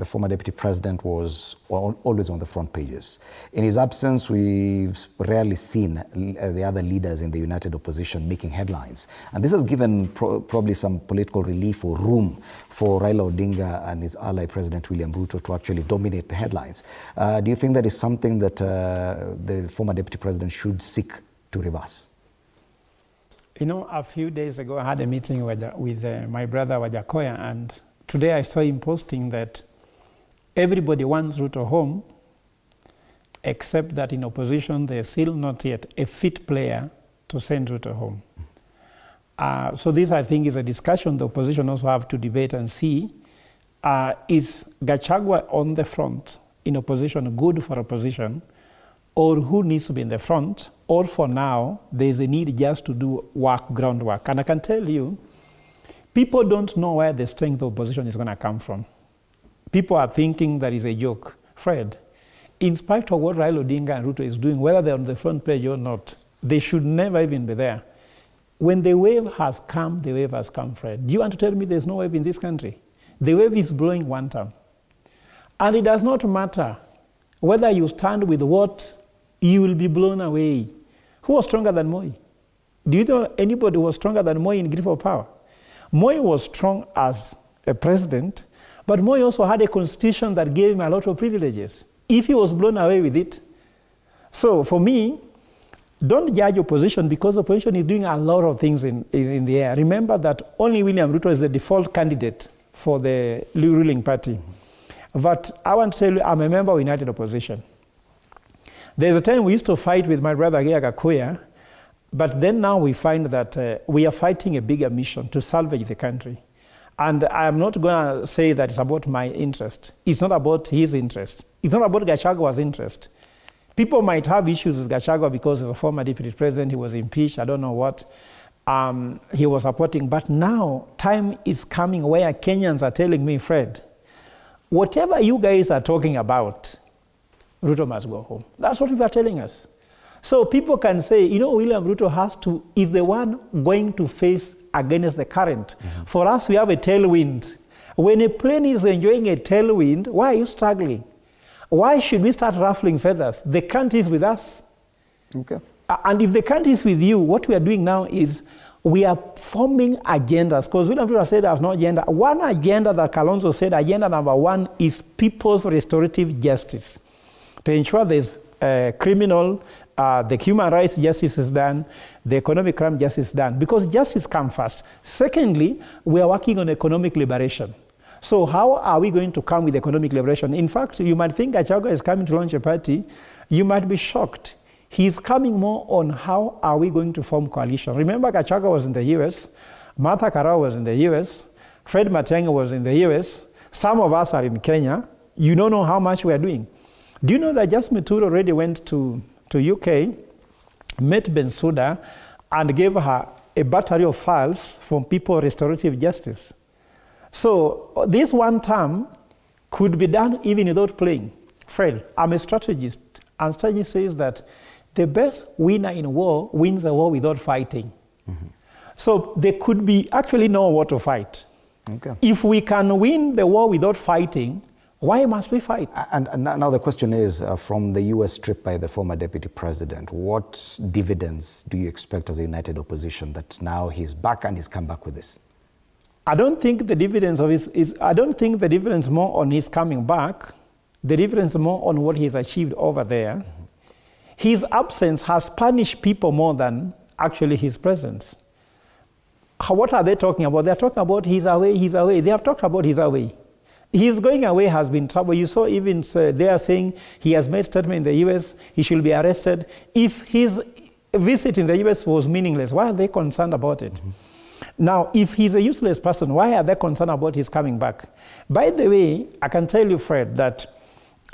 the former deputy president was always on the front pages. In his absence, we've rarely seen the other leaders in the united opposition making headlines. And this has given probably some political relief or room for Raila Odinga and his ally, President William Ruto, to actually dominate the headlines. Do you think that is something that the former deputy president should seek to reverse? You know, a few days ago, I had a meeting with my brother Gachagua, and today I saw him posting that everybody wants Ruto home, except that in opposition, there's still not yet a fit player to send Ruto home. So this, I think, is a discussion the opposition also have to debate and see, is Gachagua on the front in opposition good for opposition, or who needs to be in the front, or for now, there's a need just to do groundwork. And I can tell you, people don't know where the strength of opposition is going to come from. People are thinking that is a joke. Fred, in spite of what Raila Odinga and Ruto is doing, whether they're on the front page or not, they should never even be there. When the wave has come, the wave has come, Fred. Do you want to tell me there's no wave in this country? The wave is blowing one time. And it does not matter whether you stand with what, you will be blown away. Who was stronger than Moi? Do you know anybody who was stronger than Moi in grip of power? Moi was strong as a president, but Moi also had a constitution that gave him a lot of privileges. If he was blown away with it. So for me, don't judge opposition because opposition is doing a lot of things in the air. Remember that only William Ruto is the default candidate for the ruling party. But I want to tell you, I'm a member of United Opposition. There's a time we used to fight with my brother Gachagua, but then now we find that we are fighting a bigger mission to salvage the country. And I'm not going to say that it's about my interest. It's not about his interest. It's not about Gachagua's interest. People might have issues with Gachagua because he's a former deputy president, he was impeached, I don't know what he was supporting. But now, time is coming where Kenyans are telling me, Fred, whatever you guys are talking about, Ruto must go home. That's what people are telling us. So people can say, you know, William Ruto is the one going to face against the current. Mm-hmm. For us, we have a tailwind. When a plane is enjoying a tailwind, why are you struggling? Why should we start ruffling feathers? The country is with us. Okay. And if the country is with you, what we are doing now is we are forming agendas. Because William Ruto said there's no agenda. One agenda that Kalonzo said, agenda number one, is people's restorative justice. To ensure there's criminal, the human rights justice is done, the economic crime justice is done, because justice comes first. Secondly, we are working on economic liberation. So how are we going to come with economic liberation? In fact, you might think Gachagua is coming to launch a party. You might be shocked. He's coming more on how are we going to form coalition. Remember, Gachagua was in the US, Martha Karao was in the US, Fred Matiang'i was in the US, some of us are in Kenya. You don't know how much we are doing. Do you know that Jasmine Turu already went to UK, met Bensouda, and gave her a battery of files from people restorative justice? So this one term could be done even without playing. Fred, I'm a strategist, and strategy says that the best winner in war wins the war without fighting. Mm-hmm. So there could be actually no war to fight. Okay. If we can win the war without fighting, why must we fight? And now the question is, from the US trip by the former deputy president, what dividends do you expect as a united opposition that now he's back and he's come back with this? I don't think the dividends of I don't think the dividends more on his coming back, the dividends more on what he's achieved over there. Mm-hmm. His absence has punished people more than actually his presence. What are they talking about? They're talking about he's away, he's away. They have talked about he's away. His going away has been trouble. You saw even they are saying he has made statement in the US, he should be arrested. If his visit in the US was meaningless, why are they concerned about it? Mm-hmm. Now, if he's a useless person, why are they concerned about his coming back? By the way, I can tell you, Fred, that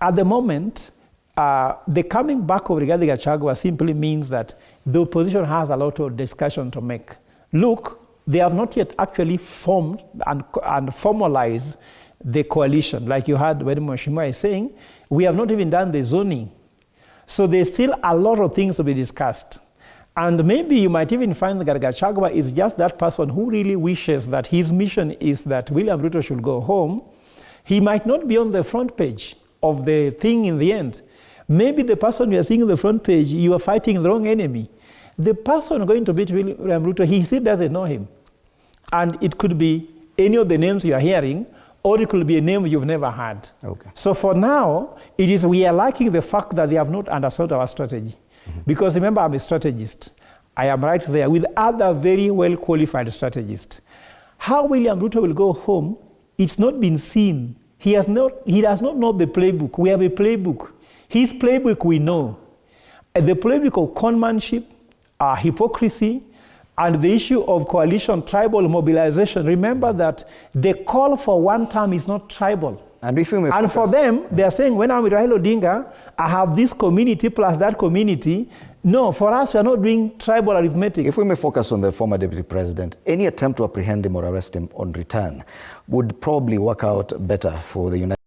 at the moment, the coming back of Rigathi Gachagua simply means that the opposition has a lot of discussion to make. Look, they have not yet actually formed and formalized the coalition. Like you heard when Mheshimiwa is saying, we have not even done the zoning. So there's still a lot of things to be discussed. And maybe you might even find that Gachagua is just that person who really wishes that his mission is that William Ruto should go home. He might not be on the front page of the thing in the end. Maybe the person you are seeing on the front page, you are fighting the wrong enemy. The person going to beat William Ruto, he still doesn't know him. And it could be any of the names you are hearing, or it could be a name you've never heard. Okay. So for now, we are lacking the fact that they have not understood our strategy. Because remember, I'm a strategist. I am right there with other very well qualified strategists. How William Ruto will go home, it's not been seen. He does not know the playbook. We have a playbook. His playbook we know. The playbook of conmanship, hypocrisy, and the issue of coalition, tribal mobilization. Remember that the call for one term is not tribal. And for them, they are saying, when I'm with Raila Odinga, I have this community plus that community. No, for us, we are not doing tribal arithmetic. If we may focus on the former deputy president, any attempt to apprehend him or arrest him on return would probably work out better for the United